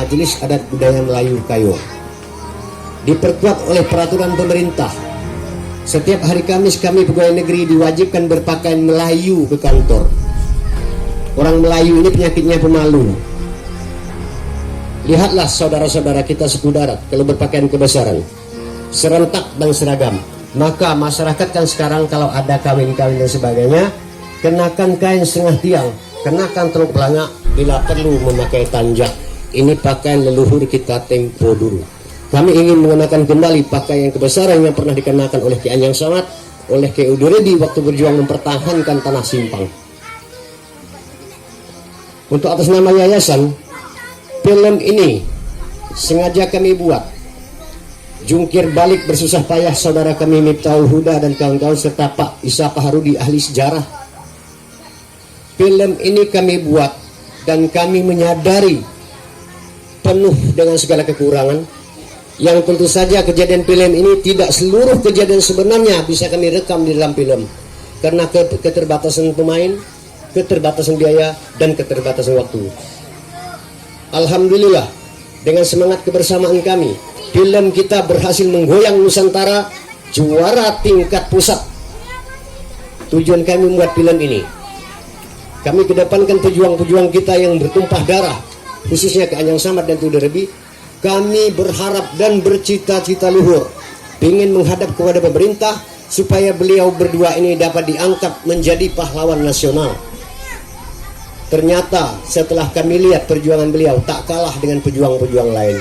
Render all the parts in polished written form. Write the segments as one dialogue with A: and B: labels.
A: Majelis Adat Budaya Melayu Kayo. Diperkuat oleh peraturan pemerintah, setiap hari Kamis kami pegawai negeri diwajibkan berpakaian Melayu ke kantor. Orang Melayu ini penyakitnya pemalu. Lihatlah saudara-saudara kita suku darat kalau berpakaian kebesaran, serentak dan seragam. Maka masyarakat kan sekarang kalau ada kawin-kawin dan sebagainya, kenakan kain setengah tiang, kenakan teluk belanga, bila perlu memakai tanjak. Ini pakaian leluhur kita tempo dulu. Kami ingin mengenakan kembali pakaian kebesaran yang pernah dikenakan oleh Ki Anjang Samad, oleh Ki Uduredi waktu berjuang mempertahankan tanah Simpang. Untuk atas nama yayasan, film ini sengaja kami buat. Jungkir balik bersusah payah saudara kami Miftahul Huda dan kawan-kawan serta Pak Isa Paharudi ahli sejarah. Film ini kami buat dan kami menyadari penuh dengan segala kekurangan, yang tentu saja kejadian film ini tidak seluruh kejadian sebenarnya bisa kami rekam di dalam film karena keterbatasan pemain, keterbatasan biaya, dan keterbatasan waktu. Alhamdulillah, dengan semangat kebersamaan kami, film kita berhasil menggoyang Nusantara, juara tingkat pusat. Tujuan kami membuat film ini, kami kedepankan pejuang-pejuang kita yang bertumpah darah, khususnya Ki Anjang Samad dan Uduredi. Kami berharap dan bercita-cita luhur, ingin menghadap kepada pemerintah supaya beliau berdua ini dapat diangkat menjadi pahlawan nasional. Ternyata setelah kami lihat perjuangan beliau tak kalah dengan pejuang-pejuang lain.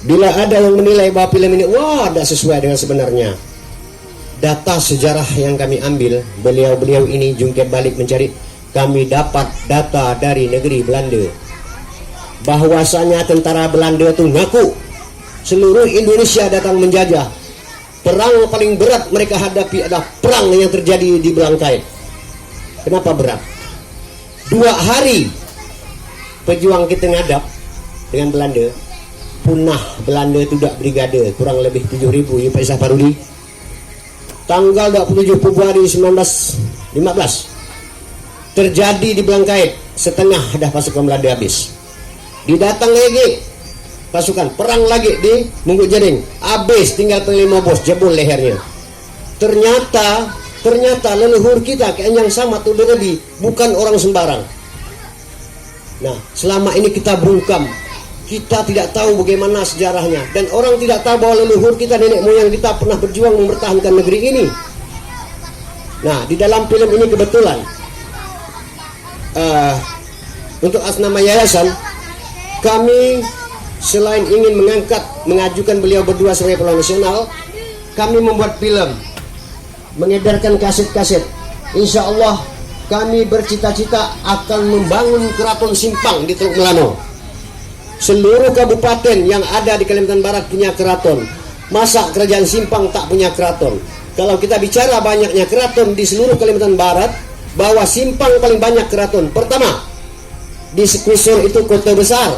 A: Bila ada yang menilai bahwa film ini tidak sesuai dengan sebenarnya, data sejarah yang kami ambil, beliau-beliau ini jungkir balik mencari. Kami dapat data dari negeri Belanda, bahwasanya tentara Belanda itu ngaku seluruh Indonesia datang menjajah. Perang paling berat mereka hadapi adalah perang yang terjadi di Belangkai. Kenapa berat? 2 hari pejuang kita ngadap dengan Belanda, punah Belanda itu dak brigade kurang lebih 7.000 ya Pak Isa Paharudi. Tanggal 27 Februari 1915 terjadi di Belangkai, setengah dah pasukan Belanda habis. Didatang lagi pasukan perang lagi di Mungguk Jering, habis tinggal panglima bos jebol lehernya. Ternyata leluhur kita Ki Anjang Samad Uduredi bukan orang sembarang. Nah, selama ini kita bungkam, kita tidak tahu bagaimana sejarahnya, dan orang tidak tahu bahwa leluhur kita, nenek moyang kita pernah berjuang mempertahankan negeri ini. Nah, di dalam film ini kebetulan untuk atas nama yayasan, kami selain ingin mengajukan beliau berdua sebagai pahlawan nasional, kami membuat film, mengedarkan kaset-kaset. Insya Allah kami bercita-cita akan membangun keraton Simpang di Teluk Melano. Seluruh kabupaten yang ada di Kalimantan Barat punya keraton. Masa kerajaan Simpang tak punya keraton? Kalau kita bicara banyaknya keraton di seluruh Kalimantan Barat, bahwa Simpang paling banyak keraton. Pertama, di Sekusur itu kota besar.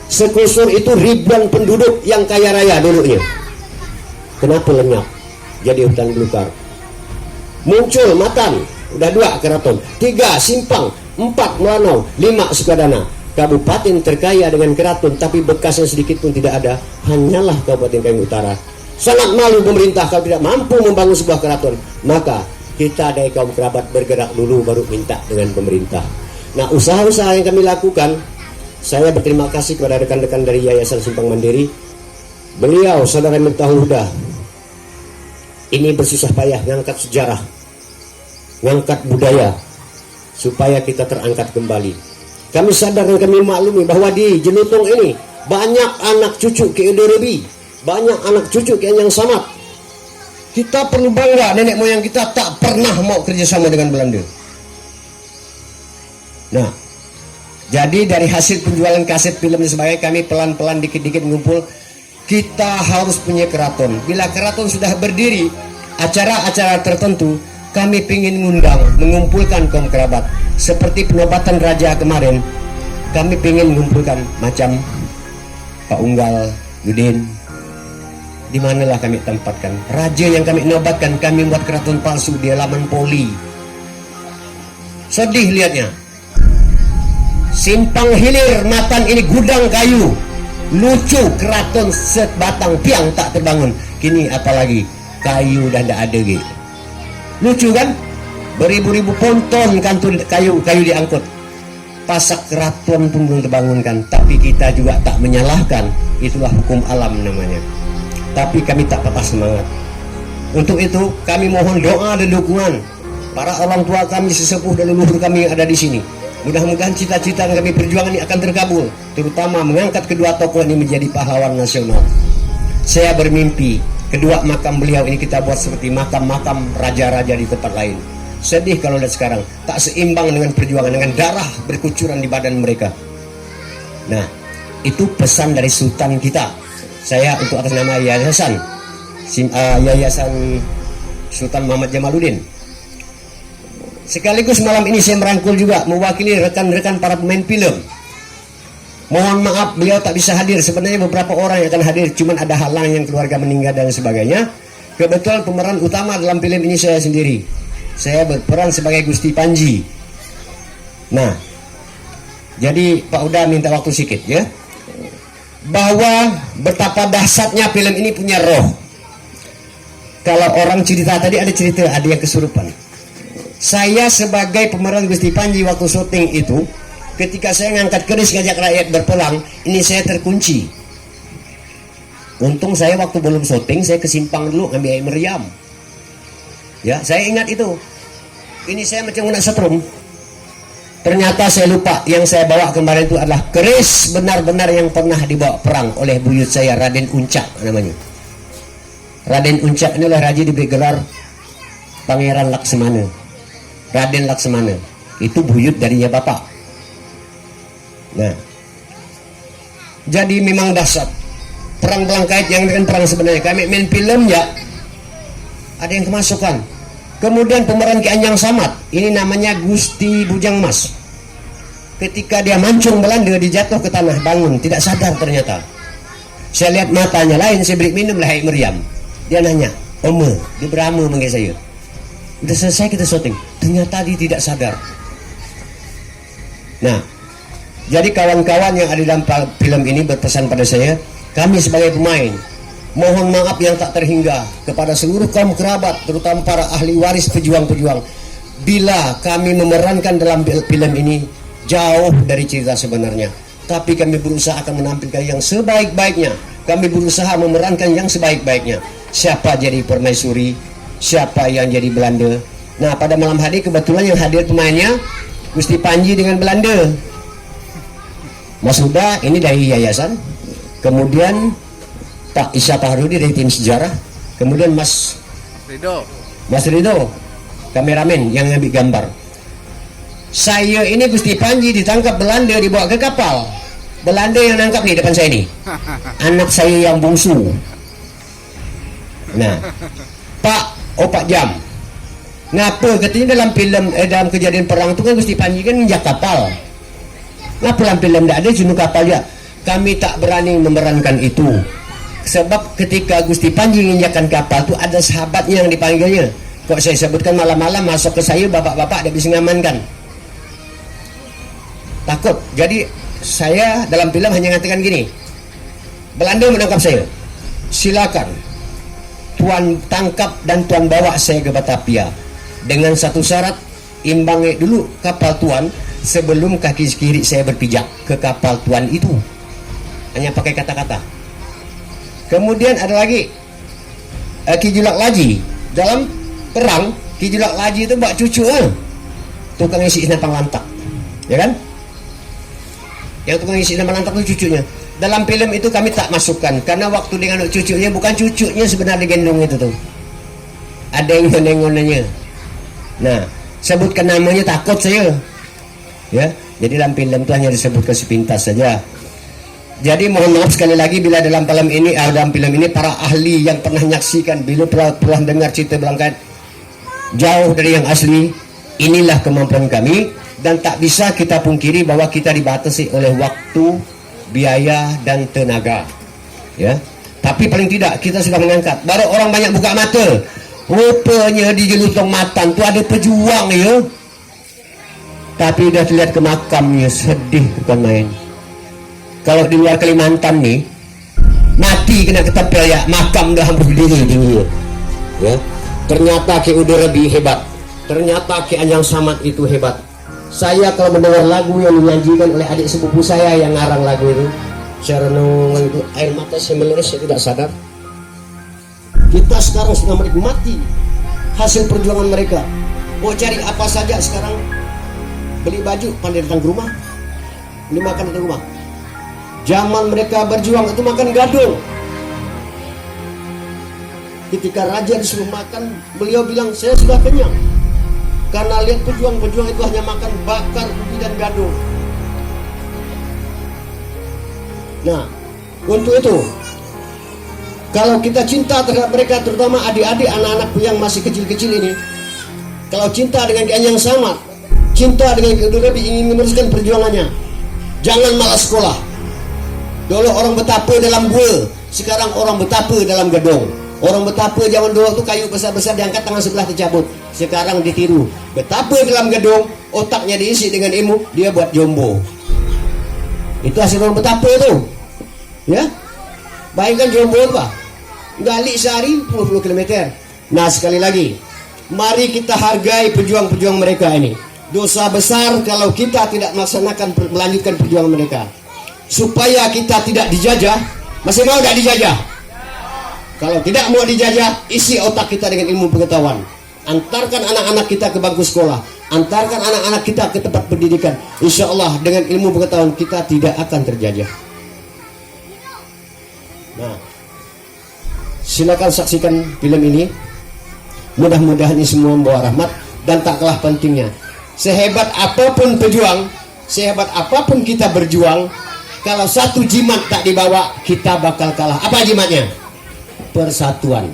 A: Sekusur itu ribuan penduduk yang kaya raya dulunya. Kenapa lenyap jadi hutan belukar? Muncul Matan, udah 2 keraton, 3 Simpang, 4 Melanau, 5 Sukadana. Kabupaten terkaya dengan keraton, tapi bekasnya sedikit pun tidak ada, hanyalah Kabupaten Kampung Utara. Sangat malu pemerintah kalau tidak mampu membangun sebuah keraton. Maka kita dari kaum kerabat bergerak dulu, baru minta dengan pemerintah. Nah, usaha-usaha yang kami lakukan, saya berterima kasih kepada rekan-rekan dari Yayasan Simpang Mandiri. Beliau, Saudara Miftahul Huda, ini bersusah payah ngangkat sejarah, ngangkat budaya, supaya kita terangkat kembali. Kami sadar dan kami maklumi bahwa di Jelutung ini banyak anak cucu Ki Uduredi, banyak anak cucu Ki Anjang Samad. Kita perlu bangga, nenek moyang kita tak pernah mau kerjasama dengan Belanda. Nah, jadi dari hasil penjualan kaset film dan sebagainya, kami pelan-pelan dikit-dikit mengumpul. Kita harus punya keraton. Bila keraton sudah berdiri, acara-acara tertentu kami ingin mengundang, mengumpulkan kaum kerabat. Seperti penobatan raja kemarin, kami ingin mengumpulkan macam Pak Unggal, Yudin. Di manalah kami tempatkan raja yang kami nobatkan. Kami buat keraton palsu di halaman Poli. Sedih lihatnya. Simpang Hilir Matan ini gudang kayu, lucu, keraton sebatang tiang tak terbangun. Kini apalagi kayu dah tidak ada gitu. Lucu kan? Beribu-ribu ponton kan tuh kayu diangkut. Pasak keraton pun belum terbangunkan. Tapi kita juga tak menyalahkan. Itulah hukum alam namanya. Tapi kami tak patah semangat. Untuk itu kami mohon doa dan dukungan para orang tua kami, sesepuh dan leluhur kami yang ada di sini. Mudah-mudahan cita-cita yang kami perjuangan ini akan terkabul, terutama mengangkat kedua tokoh ini menjadi pahlawan nasional. Saya bermimpi kedua makam beliau ini kita buat seperti makam-makam raja-raja di tempat lain. Sedih kalau lihat sekarang tak seimbang dengan perjuangan, dengan darah berkucuran di badan mereka. Nah, itu pesan dari Sultan kita. Saya untuk atas nama Yayasan Sultan Muhammad Jamaluddin. Sekaligus malam ini saya merangkul juga mewakili rekan-rekan para pemain film. Mohon maaf beliau tak bisa hadir. Sebenarnya beberapa orang yang akan hadir, cuman ada halang yang keluarga meninggal dan sebagainya. Kebetulan pemeran utama dalam film ini saya sendiri. Saya berperan sebagai Gusti Panji. Nah, jadi Pak Uda minta waktu sedikit ya. Bahwa betapa dahsyatnya film ini punya roh. Kalau orang cerita tadi ada cerita, ada yang kesurupan. Saya sebagai pemeran Gusti Panji waktu syuting itu, ketika saya ngangkat keris ngajak rakyat berperang, ini saya terkunci. Untung saya waktu belum syuting, saya ke simpang dulu ngambil air meriam. Ya, saya ingat itu. Ini saya macam nak setrum. Ternyata saya lupa, yang saya bawa kemarin itu adalah keris benar-benar yang pernah dibawa perang oleh buyut saya, Raden Uncak namanya. Raden Uncak inilah raja diberi gelar Pangeran Laksamana. Raden Laksamana itu buyut darinya bapak. Nah, jadi memang dahsyat perang Belangkait yang dengan perang sebenarnya. Kami main film ya, ada yang kemasukan. Kemudian pemeran Ki Anjang Samad, ini namanya Gusti Bujang Mas. Ketika dia mancung Belanda, dia jatuh ke tanah, bangun, tidak sadar ternyata. Saya lihat matanya lain, saya beri minum lah air meriam. Dia nanya, "Ome," dia beramu manggil saya. Udah selesai kita syuting, ternyata dia tidak sadar. Nah, jadi kawan-kawan yang ada dalam film ini berpesan pada saya, kami sebagai pemain, mohon maaf yang tak terhingga kepada seluruh kaum kerabat, terutama para ahli waris pejuang-pejuang, bila kami memerankan dalam film ini jauh dari cerita sebenarnya. Tapi kami berusaha akan menampilkan yang sebaik-baiknya. Kami berusaha memerankan yang sebaik-baiknya. Siapa jadi permaisuri, siapa yang jadi Belanda. Nah, pada malam hari kebetulan yang hadir pemainnya Gusti Panji dengan Belanda. Mas Huda ini dari yayasan. Kemudian Pak Isya Tahrudi dari tim sejarah. Kemudian Mas Rido kameramen yang ngambil gambar. Saya ini Gusti Panji ditangkap Belanda, dibawa ke kapal. Belanda yang nangkap nih depan saya ini. Anak saya yang bungsu. Nah, Pak Opak Jam. Ngapa katanya dalam film dalam kejadian perang itu kan Gusti Panji kan menjak kapal. Ngapa dalam film tidak ada jenuh kapal ya? Kami tak berani memerankan itu. Sebab ketika Gusti Panji menginjakkan kapal itu ada sahabatnya yang dipanggilnya. Kok saya sebutkan malam-malam masuk ke saya, bapak-bapak dia bisa ngamankan. Takut. Jadi saya dalam film hanya mengatakan gini, Belanda menangkap saya, silakan tuan tangkap dan tuan bawa saya ke Batavia dengan satu syarat, imbangi dulu kapal tuan sebelum kaki kiri saya berpijak ke kapal tuan itu. Hanya pakai kata-kata. Kemudian ada lagi Ki Julak Laji. Dalam perang Ki Julak Laji itu buat cucu tukang isi napang lantak, ya kan? Yang tukang isi napang lantak itu cucunya. Dalam film itu kami tak masukkan karena waktu dengan cucunya, bukan cucunya sebenarnya gendong itu tuh. Ada yang menengonnya. Nah, sebutkan namanya takut saya. Ya, jadi dalam film itu hanya disebutkan sepintas saja. Jadi mohon maaf sekali lagi bila dalam film ini para ahli yang pernah menyaksikan, bila pernah dengar cerita Belangkait jauh dari yang asli. Inilah kemampuan kami dan tak bisa kita pungkiri bahwa kita dibatasi oleh waktu, biaya dan tenaga. Ya. Tapi paling tidak kita sudah mengangkat. Baru orang banyak buka mata. Rupanya di Jelutong Matan tu ada pejuang ya. Tapi udah lihat ke makamnya, sedih bukan main. Kalau di luar Kalimantan nih, mati kena ketempel ya, makam udah hampir berdiri tinggi. Ya, ternyata Ki Udarabi hebat. Ternyata Ki Anjang Samad itu hebat. Saya kalau mendengar lagu yang dinyanyikan oleh adik sepupu saya yang ngarang lagu itu, saya renung itu, air mata saya melerus, saya tidak sadar. Kita sekarang sedang menikmati hasil perjuangan mereka. Mau cari apa saja sekarang, beli baju pandai datang ke rumah, beli makan datang ke rumah. Zaman mereka berjuang itu makan gadung. Ketika raja disuruh makan, beliau bilang saya sudah kenyang. Karena lihat pejuang-pejuang itu hanya makan bakar, ubi dan gadung. Nah, untuk itu, kalau kita cinta terhadap mereka, terutama adik-adik, anak-anak yang masih kecil-kecil ini, kalau cinta dengan Ki Anjang Samad, cinta dengan Ki Udarabi, ingin meneruskan perjuangannya, jangan malas sekolah. Dulu orang betapa dalam gua, sekarang orang betapa dalam gedung. Orang betapa zaman dulu itu kayu besar-besar diangkat, tangan sebelah dicabut. Sekarang ditiru. Betapa dalam gedung, otaknya diisi dengan ilmu, dia buat jombo. Itu hasil orang betapa itu. Ya, bayangkan jombo itu Pak, gali sehari 20 km. Nah sekali lagi, mari kita hargai pejuang-pejuang mereka ini. Dosa besar kalau kita tidak melanjutkan perjuangan mereka. Supaya kita tidak dijajah. Masih mau tidak dijajah? Kalau tidak mau dijajah, isi otak kita dengan ilmu pengetahuan. Antarkan anak-anak kita ke bangku sekolah, antarkan anak-anak kita ke tempat pendidikan. Insya Allah dengan ilmu pengetahuan kita tidak akan terjajah. Nah, silakan saksikan film ini. Mudah-mudahan ini semua membawa rahmat. Dan tak kalah pentingnya, sehebat apapun pejuang, sehebat apapun kita berjuang, kalau satu jimat tak dibawa, kita bakal kalah. Apa jimatnya? Persatuan.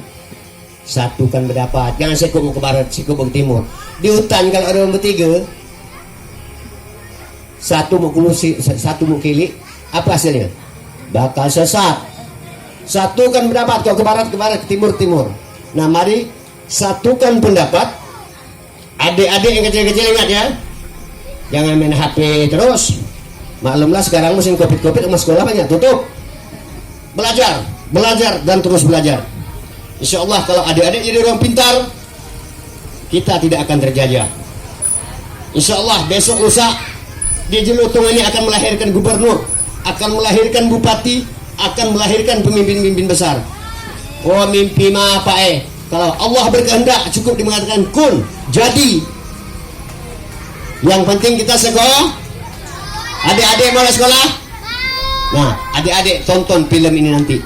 A: Satu kan berdapat. Jangan sekuk ke barat, sekuk ke timur. Di hutan kalau ada orang bertiga, satu mau kili, apa hasilnya? Bakal sesat. Satu kan berdapat, kalau ke barat, ke timur, timur. Nah mari satukan pendapat. Adik-adik yang kecil-kecil ingat ya, jangan main HP terus. Maklumlah sekarang musim covid rumah sekolah banyak tutup. Belajar dan terus belajar. Insya Allah kalau adik-adik jadi orang pintar, kita tidak akan terjajah. Insya Allah besok lusa di Jelutung ini akan melahirkan gubernur, akan melahirkan bupati, akan melahirkan pemimpin-pemimpin besar. Oh mimpi mah apa kalau Allah berkehendak cukup dimengatakan kun, jadi. Yang penting kita sekolah. Adik-adik mau sekolah? Nah, adik-adik tonton film ini nanti.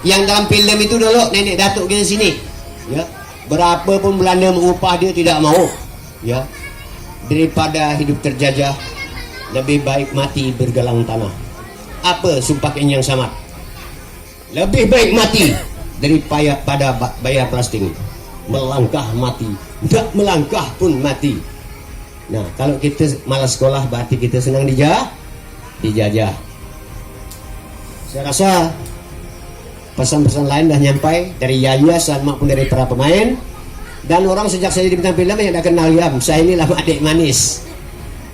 A: Yang dalam film itu dulu nenek datuk kita sini, ya. Berapa pun Belanda mengupah dia tidak mau, ya. Daripada hidup terjajah, lebih baik mati bergelang tanah. Apa sumpah Ki Anjang Samad? Lebih baik mati daripada bayar plastik. Melangkah mati, tidak melangkah pun mati. Nah, kalau kita malas sekolah berarti kita senang dijajah. Saya rasa pesan-pesan lain dah nyampai dari yayasan maupun dari para pemain dan orang. Sejak saya di bintang film yang dah kenal ya, saya ini lama adik manis.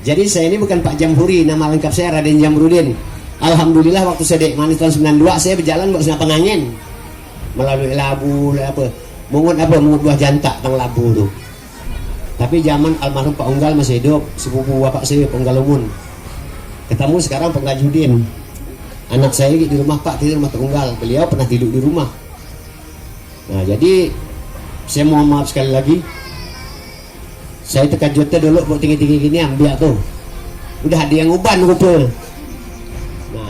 A: Jadi saya ini bukan Pak Jamhuri, nama lengkap saya Raden Jamrudin. Alhamdulillah waktu saya adik manis tahun 92 saya berjalan buat senapang angin melalui labu mungut buah jantak tang labu tuh. Tapi zaman almarhum Pak Unggal masih hidup, sepupu bapak saya Pak Unggal Umun. Ketemu sekarang Pak Gajudin. Anak saya di rumah Pak, tidur rumah Pak Unggal. Beliau pernah tidur di rumah. Nah jadi saya mohon maaf sekali lagi. Saya tekan jote dulu buat tinggi-tinggi gini ambil tuh. Udah ada yang uban rupa. Nah.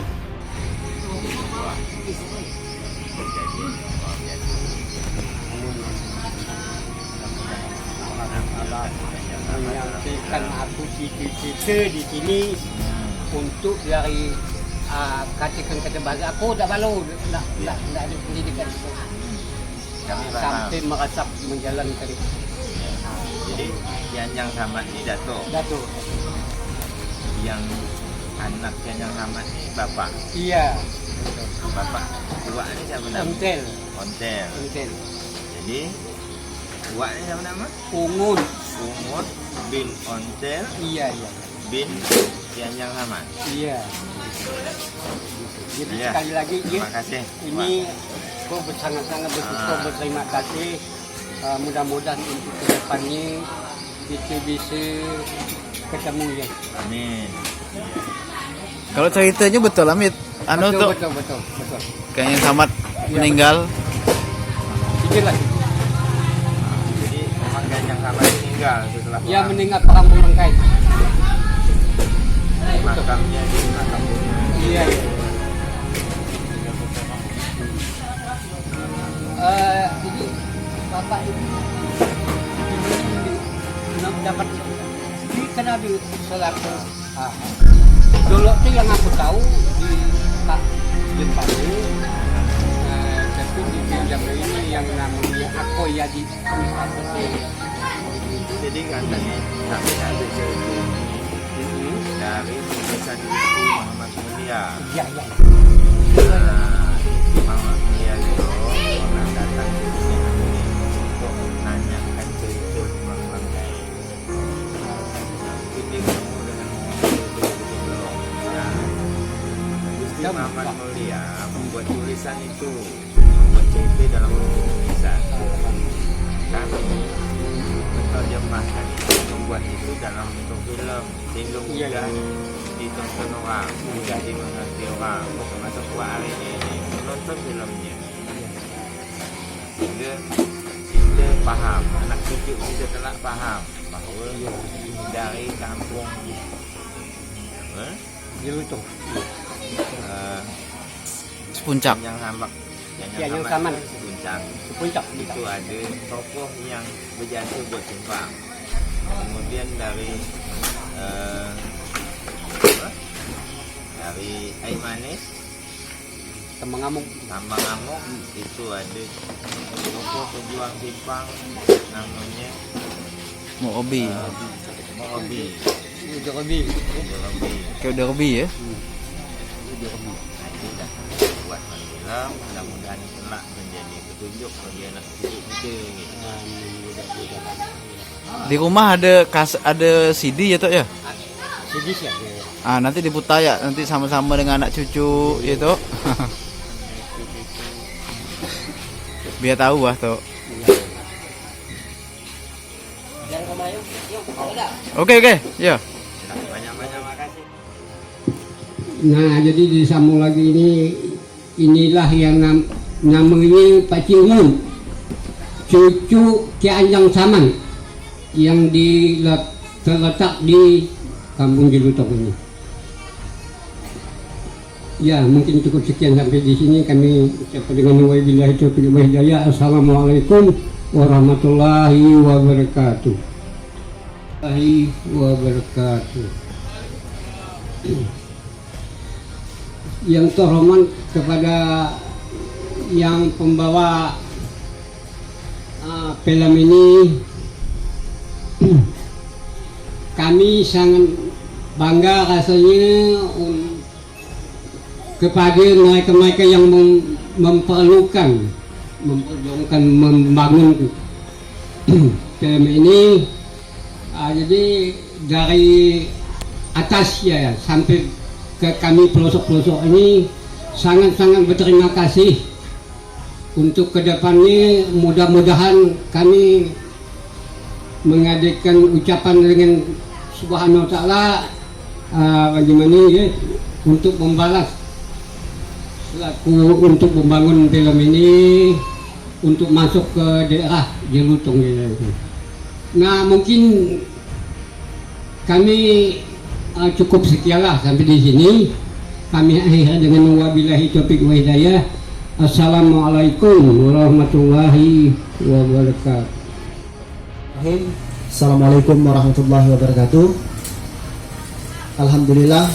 B: Menyampaikan aku cita-cita di sini untuk dari kata bahasa aku tak malu nak ada pendidikan itu. Sampai merasap menjalankan itu.
C: Jadi Ki Anjang Samad ni Datuk. Yang anak Ki Anjang Samad ni bapa.
B: Iya.
C: Bapa tua ni siapa nama?
B: Ontel.
C: Ontel. Jadi tua ni siapa nama?
B: Ungun.
C: Umut bin Ontel
B: Iya, iya.
C: bin Kianjang Saman.
B: Iya. Jadi
C: Iya.
B: sekali lagi ya,
C: Terima kasih.
B: ini kau sangat-sangat bersyukur, berterima kasih. Mudah-mudahan untuk kedepannya kita bisa ketemu ya.
C: Amin.
D: Kalau ceritanya betul Amit, anu
B: Betul,
D: tuh
B: betul, betul, betul.
D: kayaknya Samad
B: Iya,
D: meninggal.
B: Sedikit lah.
C: Jadi memang Kianjang Saman meninggal setelah
B: Ya
C: perang.
B: meninggal perang Bulangkai.
C: Makamnya di makam bumi.
B: Iya, iya. Jadi Bapak ini dapat ini kenapa selaku dulu tuh yang aku tahu di Pak Jepang tapi di jam ini yang namanya aku ya di
C: Jadi katanya kami ada cerita dari tulisan itu Muhammad Mulia.
B: ya ya
C: Muhammad Mulia itu orang datang ke sini untuk menanyakan cerita Bang Bangkai. Kita ketemu dengan belum. Nah, Gusti Muhammad Mulia membuat tulisan itu, membuat cerita dalam bentuk tulisan. Kami menerjemahkan itu, membuat itu dalam bentuk film sehingga mudah ditonton orang, mudah dimengerti orang, termasuk Wak hari ini menonton filmnya sehingga kita paham, anak cucu kita telah paham bahawa dari kampung
B: Jelutung
D: Sepuncak.
C: yang Hambak
B: Kianjang Saman.
C: Puncak
B: puncak
C: itu ada tokoh yang berjasa buat simpang. Kemudian dari dari air manis
B: Temanggamung.
C: tambang amuk itu ada tokoh pejuang simpang namanya
D: Mobi.
C: Mobi.
B: Udah lebih.
D: Kayak udah lebih ya.
C: Nanti dah buat film, mudah-mudahan kelak menjadi petunjuk bagi anak cucu kita.
D: Di rumah ada CD ya Tok ya.
B: Sedih ya.
D: Ah nanti diputar ya, nanti sama-sama dengan anak cucu itu. Biar tahu Wah Tok. Oke, ya.
C: Banyak-banyak makasih.
B: Nah, jadi disambung lagi inilah yang namanya Pak Ciumun, cucu Kianjang Saman yang terletak di Kampung Jelutung ini. Ya, mungkin cukup sekian sampai di sini. Kami ucapkan dengan wabillahi taufiq wal hidayah. Assalamualaikum warahmatullahi wabarakatuh. Yang terhormat kepada yang pembawa film ini, kami sangat bangga rasanya kepada mereka-mereka yang memperlukan membangun film ini. Jadi dari atas ya sampai ke kami pelosok-pelosok ini sangat-sangat berterima kasih. Untuk kedepannya mudah-mudahan kami mengadakan ucapan dengan Subhanahu wa Ta'ala bagaimana ya untuk membalas selaku untuk membangun film ini untuk masuk ke daerah Jelutung gitu. Nah mungkin kami cukup sekianlah sampai di sini. Kami akhirnya dengan wabillahi taufiq wa hidayah. Assalamualaikum warahmatullahi wabarakatuh.
E: Assalamualaikum warahmatullahi wabarakatuh. Alhamdulillah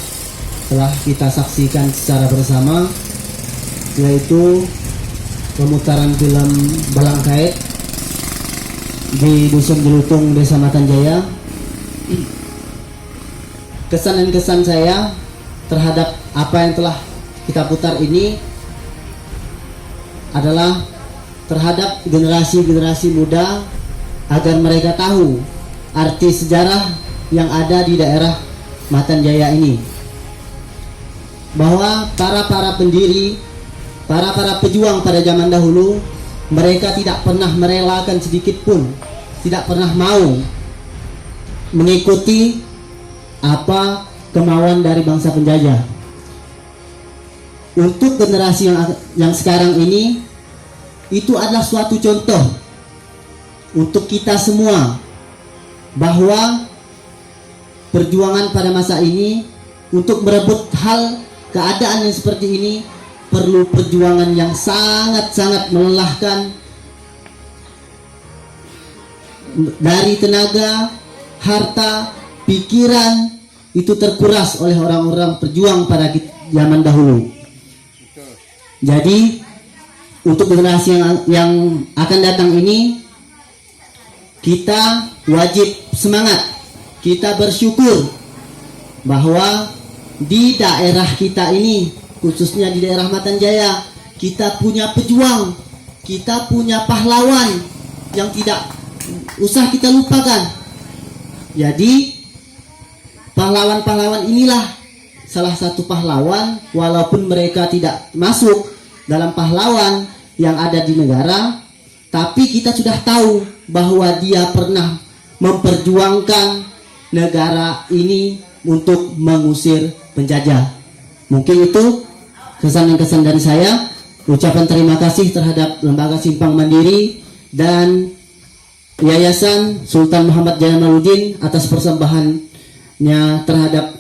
E: telah kita saksikan secara bersama yaitu pemutaran film Balangkait di Dusun Jelutung, Desa Matanjaya. Kesan dan kesan saya terhadap apa yang telah kita putar ini adalah terhadap generasi-generasi muda agar mereka tahu arti sejarah yang ada di daerah Matan Jaya ini, bahwa para pendiri, para pejuang pada zaman dahulu, mereka tidak pernah merelakan sedikit pun, tidak pernah mau mengikuti apa kemauan dari bangsa penjajah. Untuk generasi yang sekarang ini, itu adalah suatu contoh untuk kita semua bahwa perjuangan pada masa ini untuk merebut keadaan yang seperti ini perlu perjuangan yang sangat-sangat melelahkan dari tenaga, harta, pikiran, itu terkuras oleh orang-orang pejuang pada zaman dahulu. Jadi untuk generasi yang akan datang ini, kita wajib semangat, kita bersyukur bahwa di daerah kita ini, khususnya di daerah Matan Jaya, kita punya pejuang, kita punya pahlawan yang tidak usah kita lupakan. Jadi pahlawan-pahlawan inilah salah satu pahlawan, walaupun mereka tidak masuk dalam pahlawan yang ada di negara, tapi kita sudah tahu bahwa dia pernah memperjuangkan negara ini untuk mengusir penjajah. Mungkin itu kesan dari saya. Ucapan terima kasih terhadap Lembaga Simpang Mandiri dan Yayasan Sultan Muhammad Jalaluddin atas persembahannya terhadap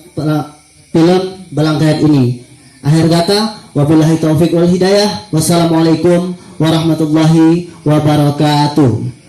E: film Balangkayat ini. Akhir kata, wabillahi taufik wal hidayah. Wassalamualaikum warahmatullahi wabarakatuh.